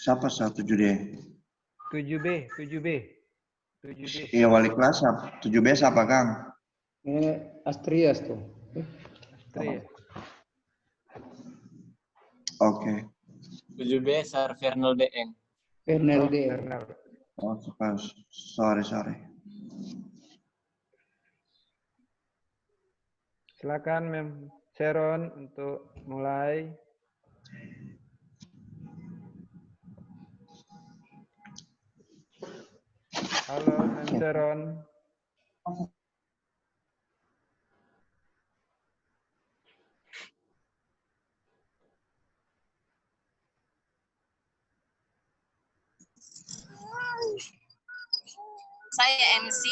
Siapa 17D? 7B, 7B. 7D. Iya, wali kelas. 7B siapa, Kang? Ini Astrias tuh. Astri ya? Oke. 7B Sir Fernel DN. Fernel Oh, D. Fernel. Oh, sorry. Silakan Mem Sharon untuk mulai. Halo Mem Sharon. Saya MC.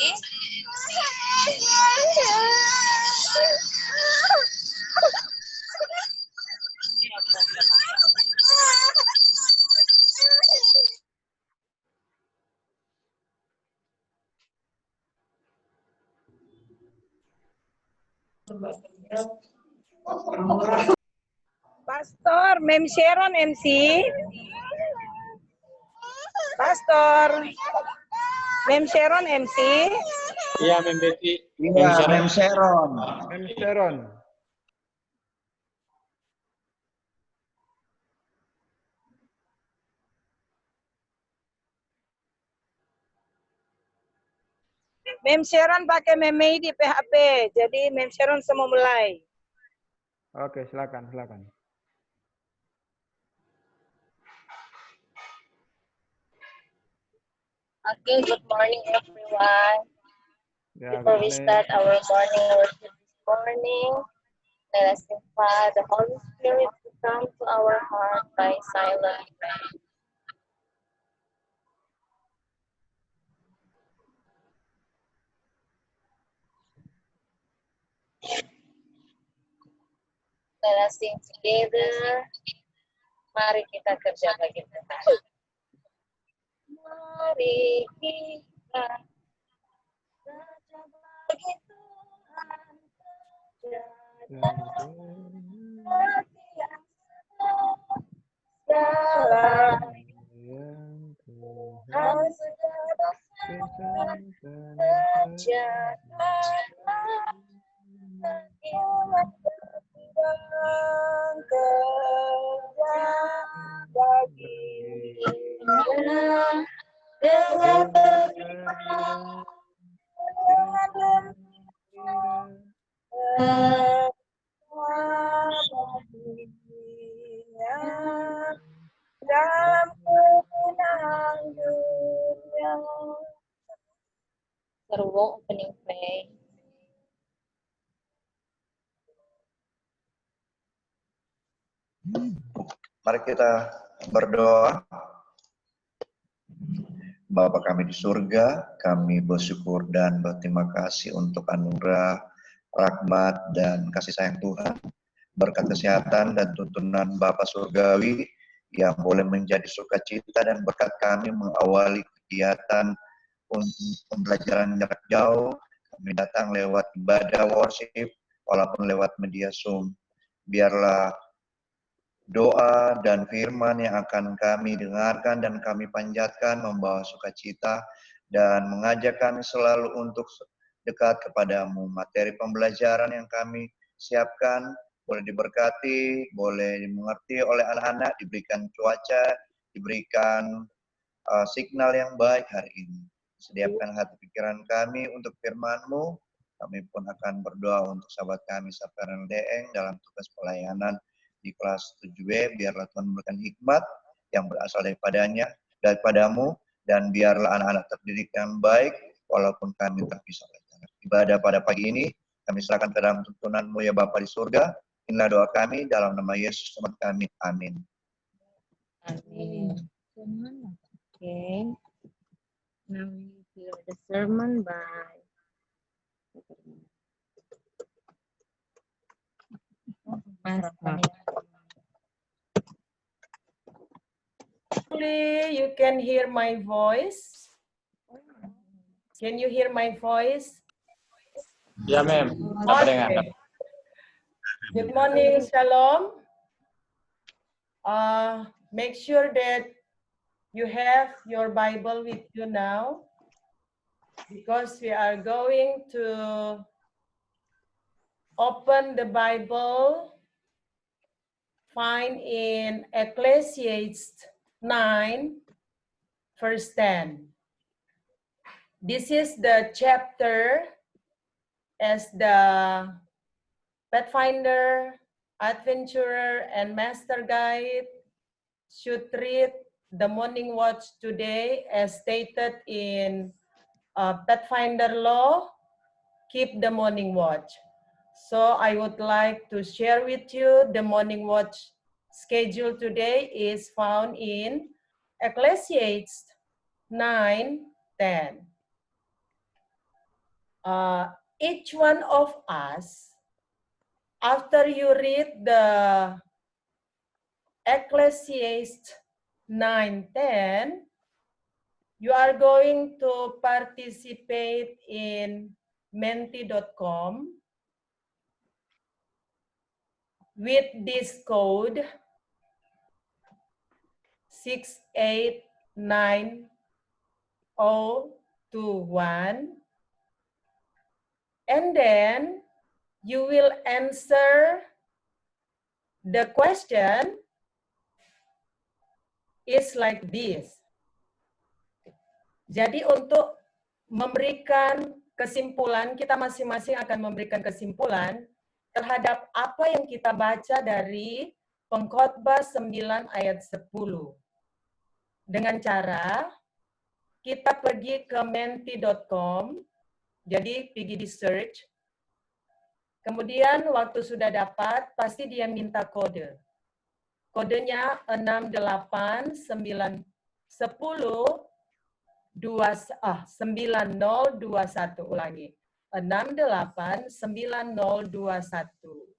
Pastor, Mem Sharon MC. Pastor, Mem Sharon MC. Iya, Mem Betty. Iya, Mem Sharon. Mem Sharon. Mem Sharon pakai Memei di PHP. Jadi Mem Sharon semua mulai. Oke, silakan. Okay, good morning everyone. Ya, Before we boleh. start our morning worship this morning, let us invite the Holy Spirit to come to our heart by silent prayer. Let us sing together. Mari kita kerja bagi Tuhan. Mari kita kerja bagi Tuhan. Kerja hati yang segala. Tuhan sudah bersama kerjakanlah. Iman berjuang kerja baginya dengan beriman baginya dalam kemenangan dunia. Seruang opening prayer. Mari kita berdoa. Bapa kami di surga, kami bersyukur dan berterima kasih untuk anugerah, rahmat, dan kasih sayang Tuhan. Berkat kesehatan dan tuntunan Bapa surgawi yang boleh menjadi sukacita dan berkat kami mengawali kegiatan untuk pembelajaran jarak jauh. Kami datang lewat ibadah worship, walaupun lewat media Zoom. Biarlah doa dan firman yang akan kami dengarkan dan kami panjatkan membawa sukacita dan mengajak kami selalu untuk dekat kepadamu. Materi pembelajaran yang kami siapkan boleh diberkati, boleh dimengerti oleh anak-anak, diberikan cuaca, diberikan signal yang baik hari ini. Sediakan hati pikiran kami untuk firman-Mu. Kami pun akan berdoa untuk sahabat kami, Saparan Deeng, dalam tugas pelayanan di kelas 7B. Biarlah Tuhan memberikan hikmat yang berasal daripadamu, dan biarlah anak-anak terdidik yang baik, walaupun kami terpisah oleh jarak. Ibadah pada pagi ini, kami serahkan ke dalam tuntunan-Mu ya Bapa di surga. Inilah doa kami, dalam nama Yesus Tuhan kami. Amin. Amin. Okay. Now we hear the sermon by Hopefully you can hear my voice. Can you hear my voice? Ya, Mem. Okay. Good morning, Shalom. Make sure that You have your Bible with you now because we are going to open the Bible, find in Ecclesiastes 9, verse 10. This is the chapter as the Pathfinder, Adventurer, and Master Guide should read the morning watch today as stated in Pathfinder law, keep the morning watch. So I would like to share with you the morning watch schedule today is found in Ecclesiastes 9:10. Each one of us, after you read the Ecclesiastes 9:10, you are going to participate in menti.com with this code 689021, and then you will answer the question is like this. Jadi untuk memberikan kesimpulan, kita masing-masing akan memberikan kesimpulan terhadap apa yang kita baca dari Pengkhotbah 9 ayat 10. Dengan cara kita pergi ke menti.com, jadi pergi di search, kemudian waktu sudah dapat, pasti dia minta kode. Kodenya 689021, ulangi. 689021.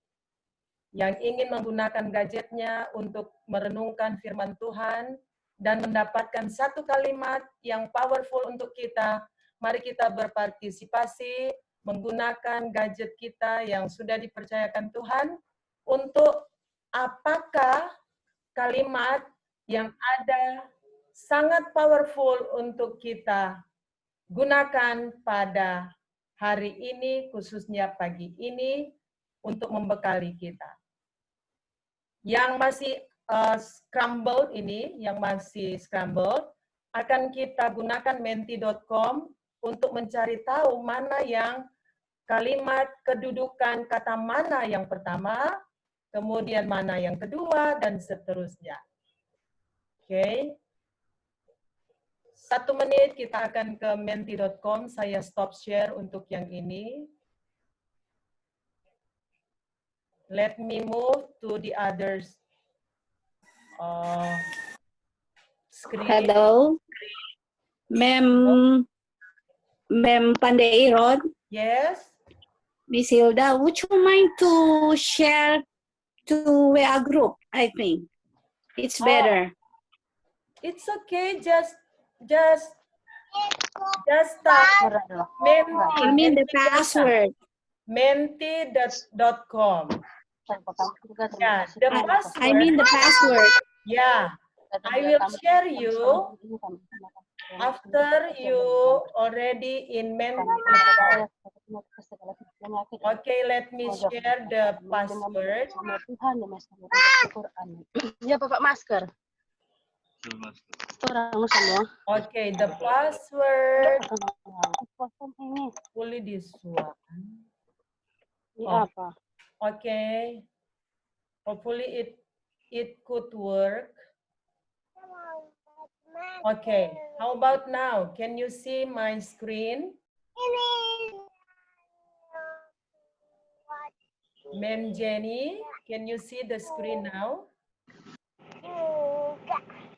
Yang ingin menggunakan gadgetnya untuk merenungkan firman Tuhan dan mendapatkan satu kalimat yang powerful untuk kita, mari kita berpartisipasi menggunakan gadget kita yang sudah dipercayakan Tuhan untuk apakah kalimat yang ada sangat powerful untuk kita gunakan pada hari ini, khususnya pagi ini, untuk membekali kita. Yang masih scramble ini, yang masih scramble, akan kita gunakan menti.com untuk mencari tahu mana yang kalimat kedudukan kata mana yang pertama, kemudian mana yang kedua, dan seterusnya. Oke. 1 menit kita akan ke menti.com. Saya stop share untuk yang ini. Let me move to the others screen. Hello, Ma'am Pandeirod. Yes. Miss Hilda, would you mind to share to WA group? I think it's better. It's okay. Just start I mean the password. menti.com. Yeah, the password. I mean the password. Yeah, I will share you after you already in menti. Okay, let me share the password. Ya, Bapak masker. Okay, the password. Fully this one. Ini apa? Okay. Hopefully it could work. Okay. How about now? Can you see my screen? Ma'am Jenny, can you see the screen now?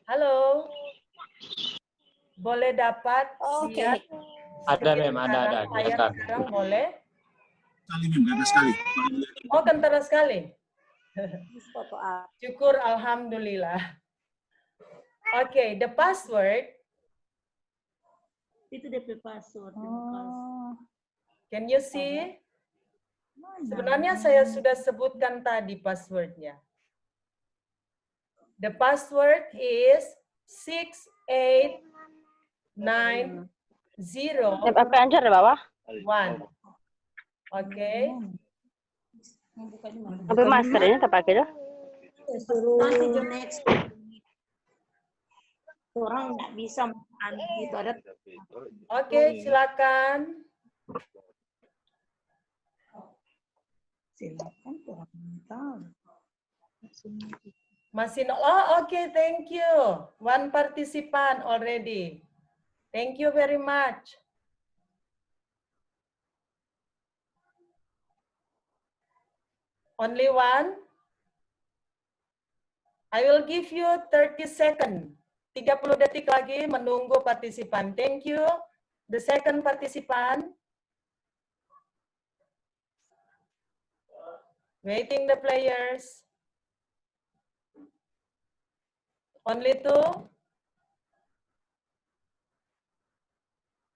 Halo. Boleh dapat lihat? Ada, Mem, ada. Layar sekarang boleh? Sekali, Mem, gak ada sekali. Oh, kentara sekali. Syukur, alhamdulillah. Okay, the password. Itu DP password. Can you see? Sebenarnya saya sudah sebutkan tadi passwordnya. The password is 6890 Apa anjar di bawah? 1. Oke. Apa masker ini tak pakai dah? Nanti the next orang nggak bisa makan gitu ada. Oke, silakan. Silakan orang tahu. Masih oke, thank you. One participant already. Thank you very much. Only one? I will give you 30 seconds. 30 detik lagi menunggu partisipan. Thank you. The second participant. Waiting the players. Only 2.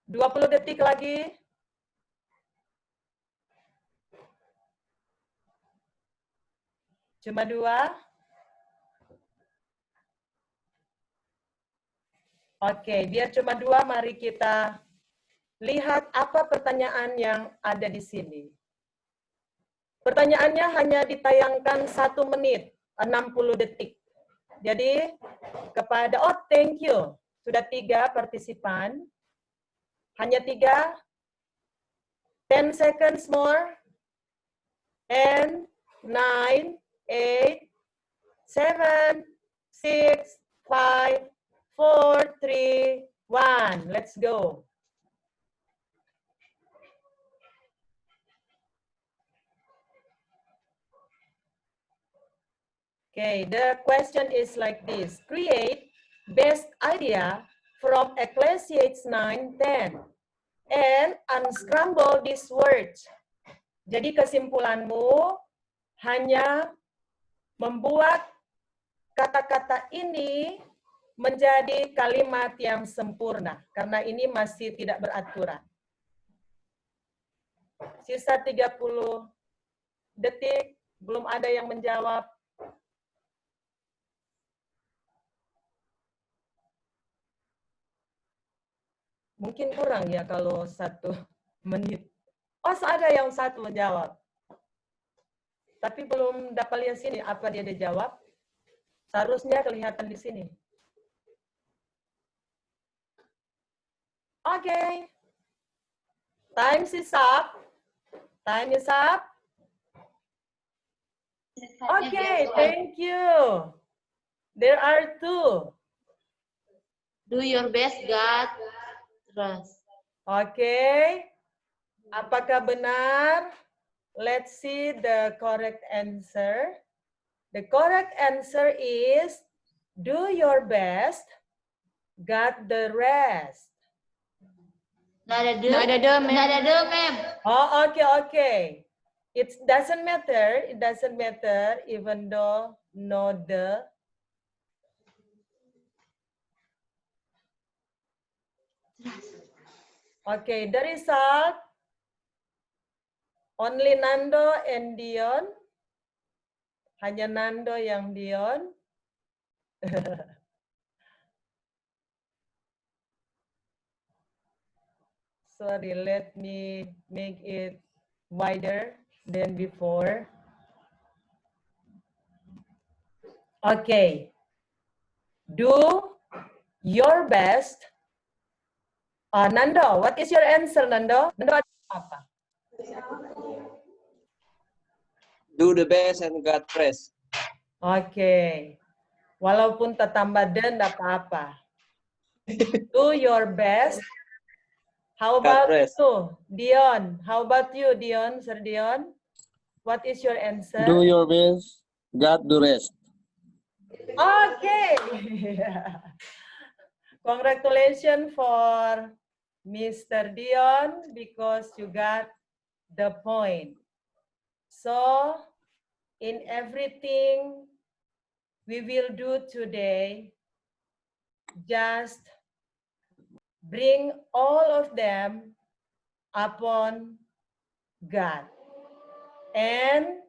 20 detik lagi. Cuma 2. Oke, biar cuma 2, mari kita lihat apa pertanyaan yang ada di sini. Pertanyaannya hanya ditayangkan 1 menit, 60 detik. Jadi, thank you. Sudah 3 partisipan. Hanya 3. 10 seconds more. 10, 9, 8, 7, 6, 5, 4, 3, 1. Let's go. Okay, the question is like this. Create best idea from Ecclesiastes 9:10 and unscramble these words. Jadi kesimpulanmu hanya membuat kata-kata ini menjadi kalimat yang sempurna, karena ini masih tidak beraturan. Sisa 30 detik, belum ada yang menjawab. Mungkin kurang ya kalau 1 menit. Oh, ada yang 1 menjawab. Tapi belum dapat lihat sini apa dia jawab. Seharusnya kelihatan di sini. Okay. Time is up. Time is up. Okay, thank you. There are 2. Do your best, God. Trust. Okay. Apakah benar? Let's see the correct answer. The correct answer is do your best, got the rest. Nggak ada do, ma'am. Oh, okay. It doesn't matter. It doesn't matter even though no the. Okay, the result. Only Nando and Dion. Hanya Nando yang Dion. Sorry, let me make it wider than before. Okay. Do your best. Nando, what is your answer, Nando? Nando apa? Do the best and God rest. Okay. Walaupun tertambah dan apa-apa. Do your best. How about you, Dion? How about you, Dion? Sir Dion? What is your answer? Do your best, God do rest. Okay. Congratulations for Mr. Dion because you got the point. So, in everything we will do today, just bring all of them upon God and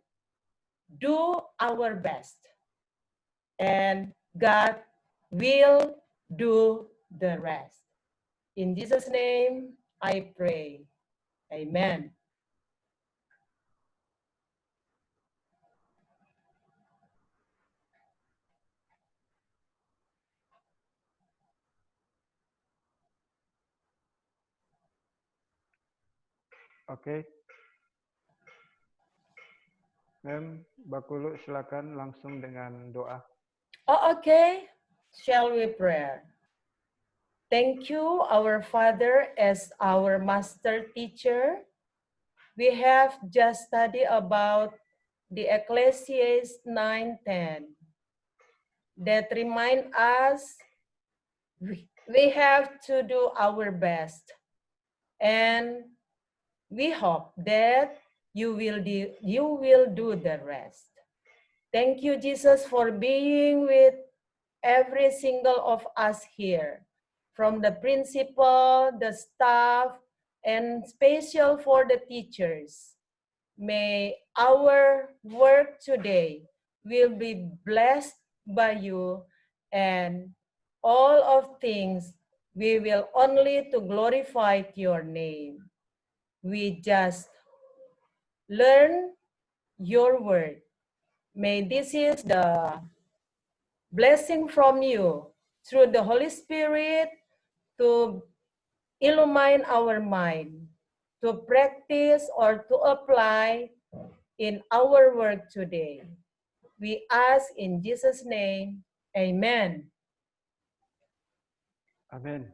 do our best. And God will do the rest. In Jesus' name, I pray. Amen. Oke. Mem, Bakulu silakan langsung dengan doa. Oh, okay. Shall we pray? Thank you, our Father, as our master teacher. We have just studied about the Ecclesiastes 9:10 that remind us we have to do our best, and we hope that you will do the rest. Thank you, Jesus, for being with every single of us here, from the principal, the staff, and special for the teachers. May our work today will be blessed by you, and all of things we will only to glorify your name. We just learn your word. May this is the blessing from you through the Holy Spirit to illumine our mind, to practice or to apply in our work today. We ask in Jesus' name, amen. Amin.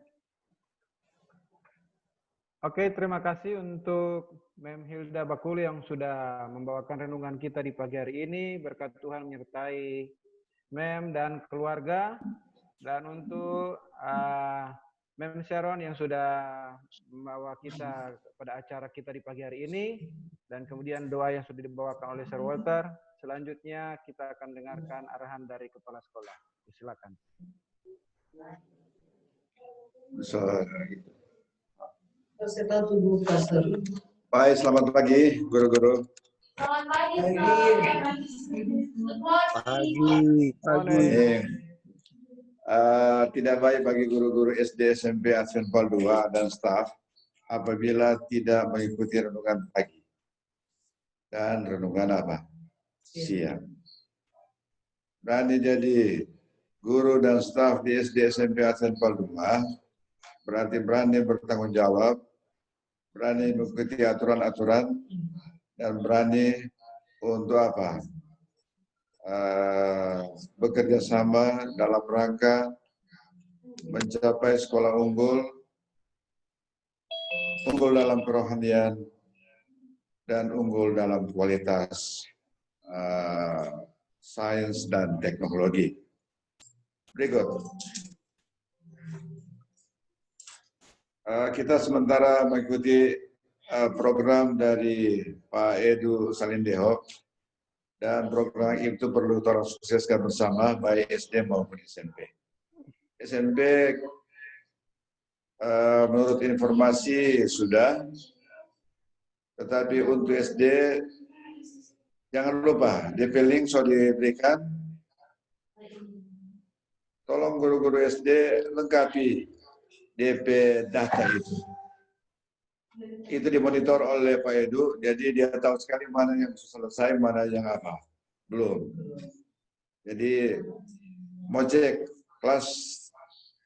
Oke, terima kasih untuk Mem Hilda Bakulu yang sudah membawakan renungan kita di pagi hari ini. Berkat Tuhan menyertai Mem dan keluarga. Dan untuk Mem Sharon yang sudah membawa kita pada acara kita di pagi hari ini. Dan kemudian doa yang sudah dibawakan oleh Sir Walter. Selanjutnya kita akan dengarkan arahan dari Kepala Sekolah. Silakan. Baik, selamat pagi guru-guru. Selamat pagi, Pagi. Tidak baik bagi guru-guru SD SMP Adventpal 2 dan staf apabila tidak mengikuti renungan pagi dan renungan apa? Siang. Berani jadi guru dan staf di SD SMP Adventpal 2 berarti berani bertanggung jawab, berani mengikuti aturan-aturan, dan berani untuk apa? Bekerja sama dalam rangka mencapai sekolah unggul dalam kerohanian, dan unggul dalam kualitas sains dan teknologi. Berikut. Kita sementara mengikuti program dari Pak Edu Salindeho, dan program itu perlu tolong sukseskan bersama baik SD maupun SMP. SMP menurut informasi sudah, tetapi untuk SD jangan lupa DP link sudah diberikan. Tolong guru-guru SD lengkapi DP data itu. Itu dimonitor oleh Pak Edu, jadi dia tahu sekali mana yang selesai, mana yang apa. Belum. Jadi mau cek kelas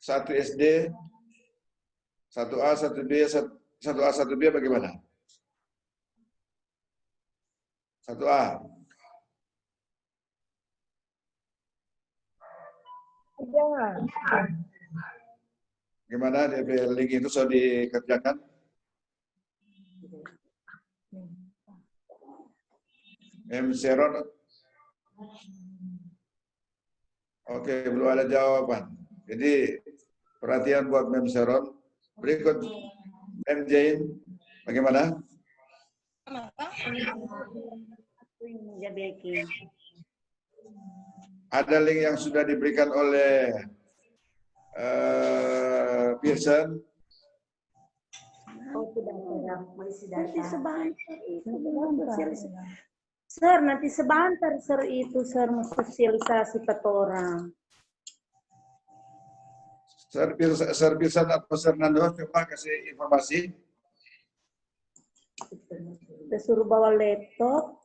1 SD, 1A, 1B, 1A, 1B bagaimana? 1A. Gimana DP link itu sudah dikerjakan? Mem Sharon. Oke, belum ada jawaban. Jadi perhatian buat Mem Sharon. Berikut Mem Jane, bagaimana? Ada link yang sudah diberikan oleh Pearson. Nanti sebentar, Sir, itu Sir sosialisasi ke orang. Servisan atau Fernando, coba kasih informasi. Kita suruh bawa laptop.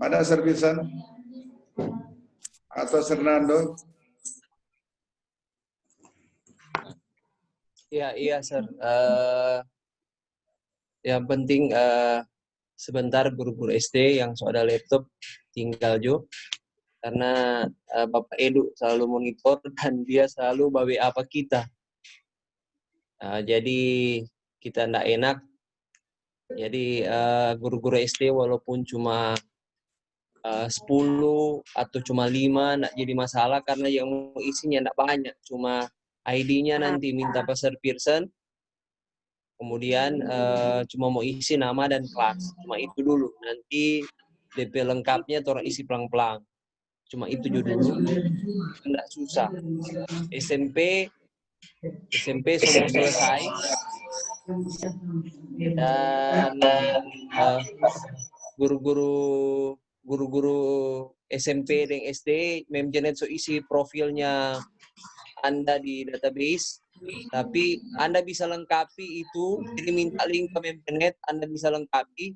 Mana servisan atau Fernando? Iya, Sir. Yang penting sebentar guru-guru SD yang sudah laptop tinggal Jo. Karena Bapak Edu selalu monitor dan dia selalu bawa apa kita. Jadi kita tidak enak. Jadi guru-guru SD walaupun cuma 10 atau cuma 5 tidak jadi masalah karena yang mau isinya tidak banyak. Cuma ID-nya nanti minta peser person. Kemudian cuma mau isi nama dan kelas. Cuma itu dulu. Nanti DP lengkapnya orang isi pelang-pelang. Cuma itu dulu, tidak susah. SMP semua selesai. Dan guru-guru SMP dan SD, Memjenet so isi profilnya Anda di database. Tapi Anda bisa lengkapi itu, jadi minta link ke Memjenet, Anda bisa lengkapi.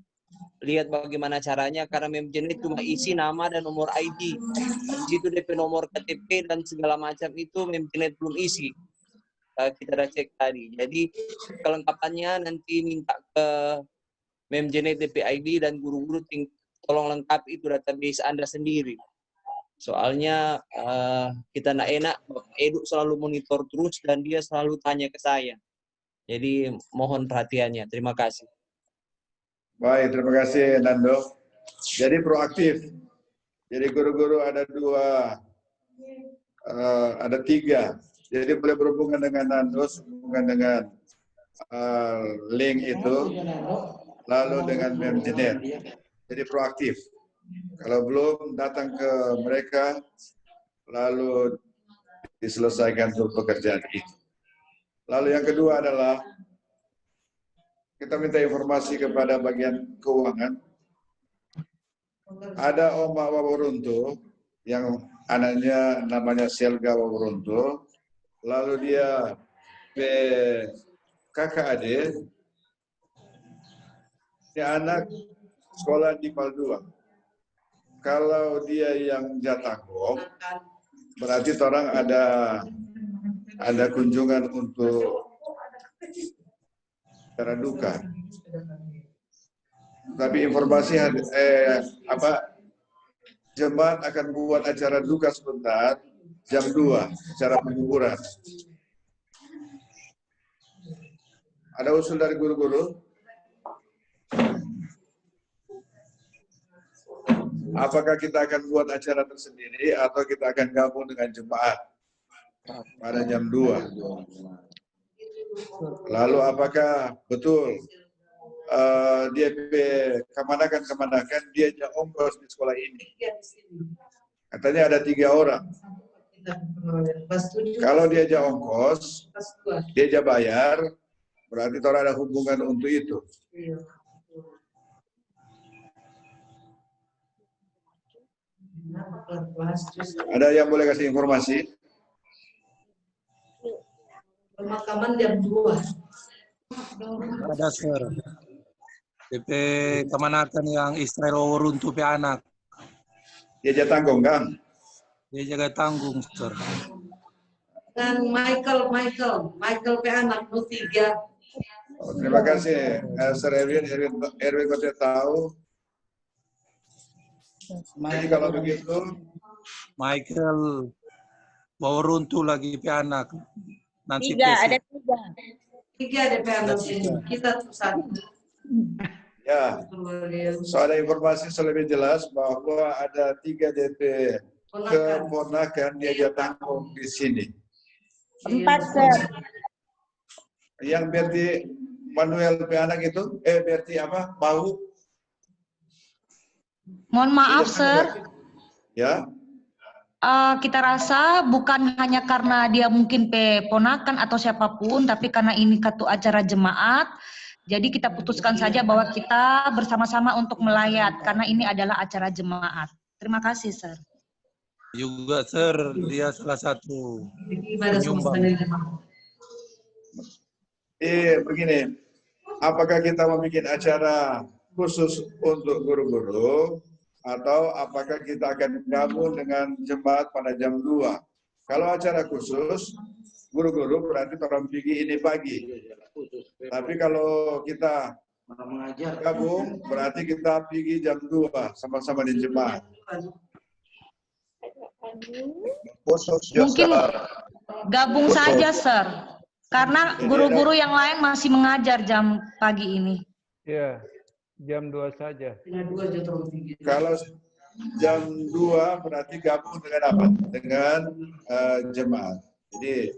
Lihat bagaimana caranya, karena Memjenet cuma isi nama dan nomor ID. Di situ DP nomor KTP dan segala macam itu Memjenet belum isi. Kita udah cek tadi. Jadi kelengkapannya nanti minta ke Memjenet DP ID dan guru-guru tolong lengkapi itu database Anda sendiri. Soalnya kita nak enak, Edu selalu monitor terus dan dia selalu tanya ke saya. Jadi mohon perhatiannya. Terima kasih. Baik, terima kasih Nando. Jadi proaktif. Jadi guru-guru ada 2, ada 3. Jadi boleh berhubungan dengan Nando, hubungan dengan link itu, lalu dengan Memjenet. Jadi proaktif. Kalau belum datang ke mereka, lalu diselesaikan untuk pekerjaan itu. Lalu yang kedua adalah kita minta informasi kepada bagian keuangan. Ada Oma Waworuntu yang anaknya namanya Selga Waworuntu, lalu dia kakak adik, dia anak sekolah di Paldua. Kalau dia yang Jatangkong, berarti orang ada kunjungan untuk acara duka. Tapi informasi jemaat akan buat acara duka sebentar jam 2, acara penguburan. Ada usul dari guru-guru? Apakah kita akan buat acara tersendiri atau kita akan gabung dengan jemaat pada jam 2? Lalu apakah betul dia kemanakan dia ongkos di sekolah ini? Katanya ada 3 orang. Kalau dia ongkos, dia bayar, berarti orang ada hubungan untuk itu. Ada yang boleh kasih informasi? Pemakaman jam 2. Ada Sir. DP kemanakan yang Israel Waworuntu pe anak. Dia Jatangkong kan? Dia jaga tanggung Sir. Dan Michael pe anak nu 3. Oh, terima kasih Sir Erwin kau tahu. Jadi kalau begitu, Michael Waworuntu lagi pe anak. Nanti 3, ada 3. 3 DP anak ini. Kita tuh 1. Ya, so ada informasi lebih jelas bahwa ada 3 DP keponakan dia Jatangkong di sini. 4, Sir. Yang Berti Manuel pe anak itu, Berti apa? Bau? Mohon maaf, Sir. Ya. Kita rasa bukan hanya karena dia mungkin ponakan atau siapapun, tapi karena ini satu acara jemaat, jadi kita putuskan saja bahwa kita bersama-sama untuk melayat, karena ini adalah acara jemaat. Terima kasih, Sir. Juga, Sir, dia salah satu Ibadah semesta penyumbang. Begini, apakah kita membuat acara khusus untuk guru-guru atau apakah kita akan gabung dengan jemaat pada jam 2? Kalau acara khusus, guru-guru berarti orang pergi ini pagi. Tapi kalau kita gabung, berarti kita pergi jam 2 sama-sama di jemaat. Mungkin gabung saja, Sir. Karena guru-guru yang lain masih mengajar jam pagi ini. Iya, jam 2 saja. Kalau jam 2 berarti gabung dengan apa? Dengan jemaat. Jadi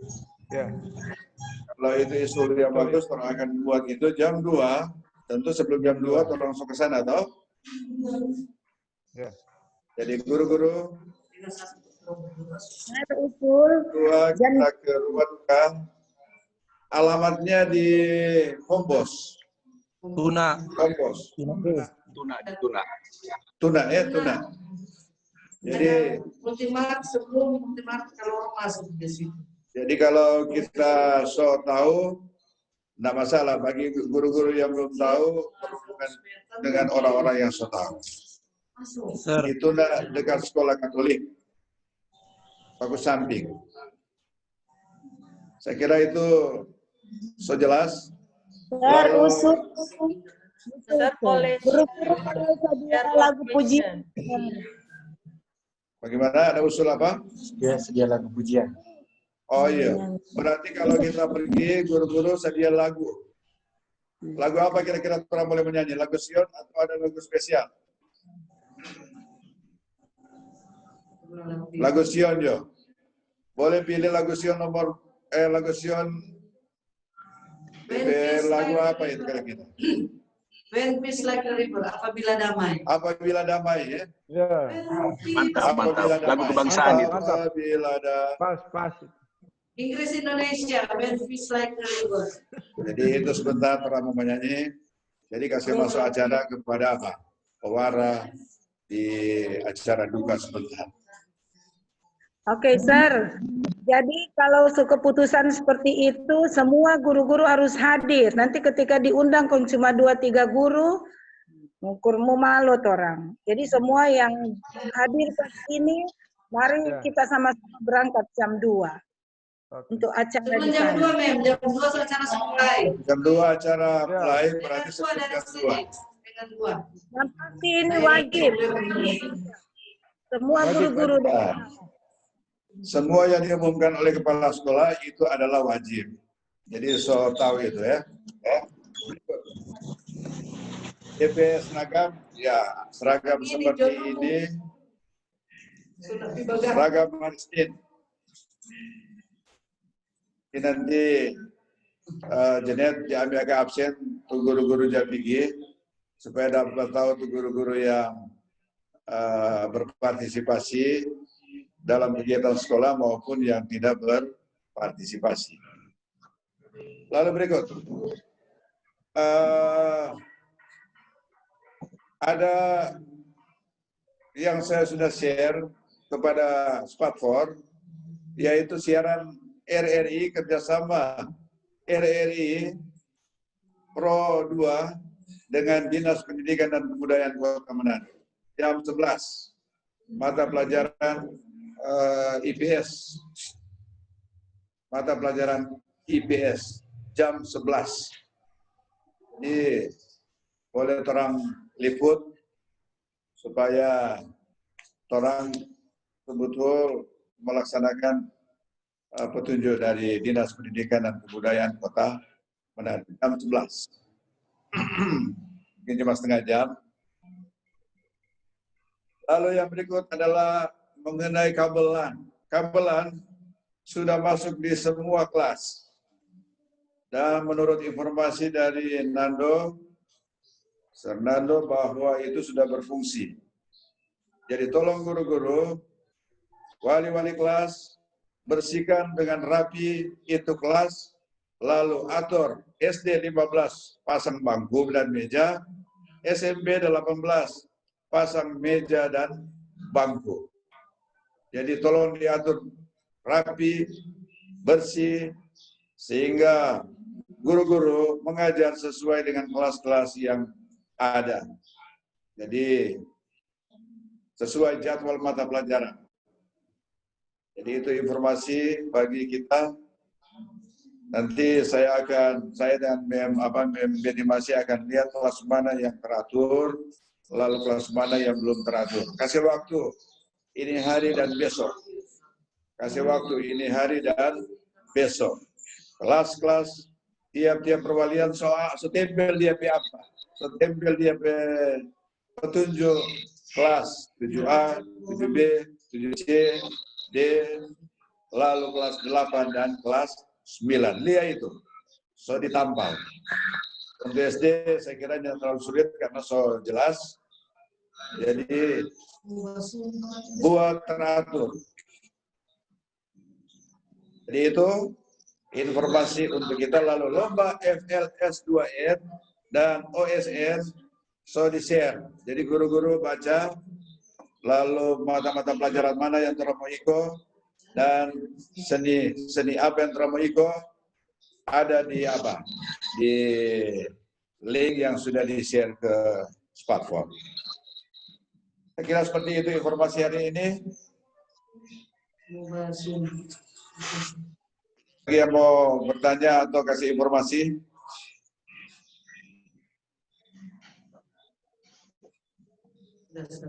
kalau itu isu yang bagus, orang akan buat itu jam 2. Tentu sebelum jam 2 orang langsung ke sana, toh? Jadi guru-guru kita ke rumah duka. Alamatnya di Kompos. Tuna. Kompos. Tuna. Jadi Multimart sebelum Multimart kalau orang masuk di situ. Jadi kalau kita tahu, tidak masalah. Bagi guru-guru yang belum tahu, berhubungan dengan orang-orang yang tahu. Itu dekat sekolah Katolik, Paku Samping. Saya kira itu jelas. Lalu, lagu pujian. Bagaimana? Ada usul apa? Sedia lagu pujian. Oh iya, berarti kalau kita pergi, guru-guru sedia lagu. Lagu apa kira-kira orang boleh menyanyi? Lagu Sion atau ada lagu spesial? Lagu Sion, Jo. Boleh pilih lagu Sion lagu Sion. Lagu apa itu kira-kira? When peace like a river, apabila damai. Apabila damai, ya? Ya. Mantap. Lagu kebangsaan itu. Apabila damai. Pas. Inggris Indonesia, when peace like a river. Jadi itu sebentar orang mau menyanyi. Jadi kasih masuk acara kepada apa? Pewara di acara duka sebentar. Oke, Sir. Jadi kalau keputusan seperti itu, semua guru-guru harus hadir. Nanti ketika diundang kok cuma 2-3 guru, ngukurmu malu orang. Jadi semua yang hadir ke sini, mari kita sama-sama berangkat jam 2. Untuk acara di Jam sana. 2, Mem. Jam 2 acara mulai. Jam 2 acara mulai, berarti sebelum jam 2. Yang pasti ini wajib. Semua guru-guru. Semua yang diumumkan oleh kepala sekolah itu adalah wajib. Jadi tahu itu ya. DP seragam, ya seragam seperti ini. Seragam Maristin. Ini nanti Jenet diambil agak absen tuh guru-guru Japigi supaya dapat tahu tuh guru-guru yang berpartisipasi dalam kegiatan sekolah maupun yang tidak berpartisipasi. Lalu berikut, ada yang saya sudah share kepada Spatfor, yaitu siaran RRI kerjasama RRI Pro 2 dengan Dinas Pendidikan dan Kebudayaan Kota Manado. Jam 11, mata pelajaran IPS. Mata pelajaran IPS jam 11. Ini boleh orang liput supaya orang betul-betul melaksanakan petunjuk dari Dinas Pendidikan dan Kebudayaan Kota Manado jam 11. Mungkin cuma setengah jam. Lalu yang berikut adalah mengenai kabelan. Kabelan sudah masuk di semua kelas. Dan menurut informasi dari Nando bahwa itu sudah berfungsi. Jadi tolong guru-guru, wali-wali kelas, bersihkan dengan rapi itu kelas, lalu atur SD 15 pasang bangku dan meja, SMP 18 pasang meja dan bangku. Jadi tolong diatur rapi, bersih, sehingga guru-guru mengajar sesuai dengan kelas-kelas yang ada. Jadi sesuai jadwal mata pelajaran. Jadi itu informasi bagi kita. Nanti saya dan Mem Beni masih akan lihat kelas mana yang teratur, lalu kelas mana yang belum teratur. Kasih waktu ini hari dan besok. Kasih waktu ini hari dan besok. Kelas-kelas tiap-tiap perwalian soal setempel dia apa? Setempel dia petunjuk kelas 7A, 7B, 7C, D, lalu kelas 8 dan kelas 9. Lihat itu. So ditampal. Untuk SD saya kira tidak terlalu sulit karena so jelas. Jadi buat teratur. Jadi itu informasi untuk kita. Lalu lomba FLS 2N dan OSN so di-share. Jadi guru-guru baca, lalu mata-mata pelajaran mana yang Romo Iko, dan seni apa yang Romo Iko ada di apa? Di link yang sudah di-share ke platform. Saya kira seperti itu informasi hari ini. Bagi yang mau bertanya atau kasih informasi?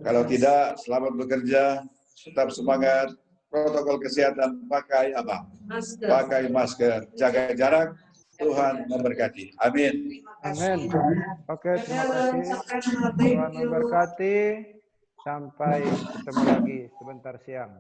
Kalau tidak, selamat bekerja, tetap semangat, protokol kesehatan, pakai apa? Masker. Pakai masker, jaga jarak, Tuhan memberkati. Amin. Amin. Oke, terima kasih. Tuhan memberkati. Sampai ketemu lagi sebentar siang.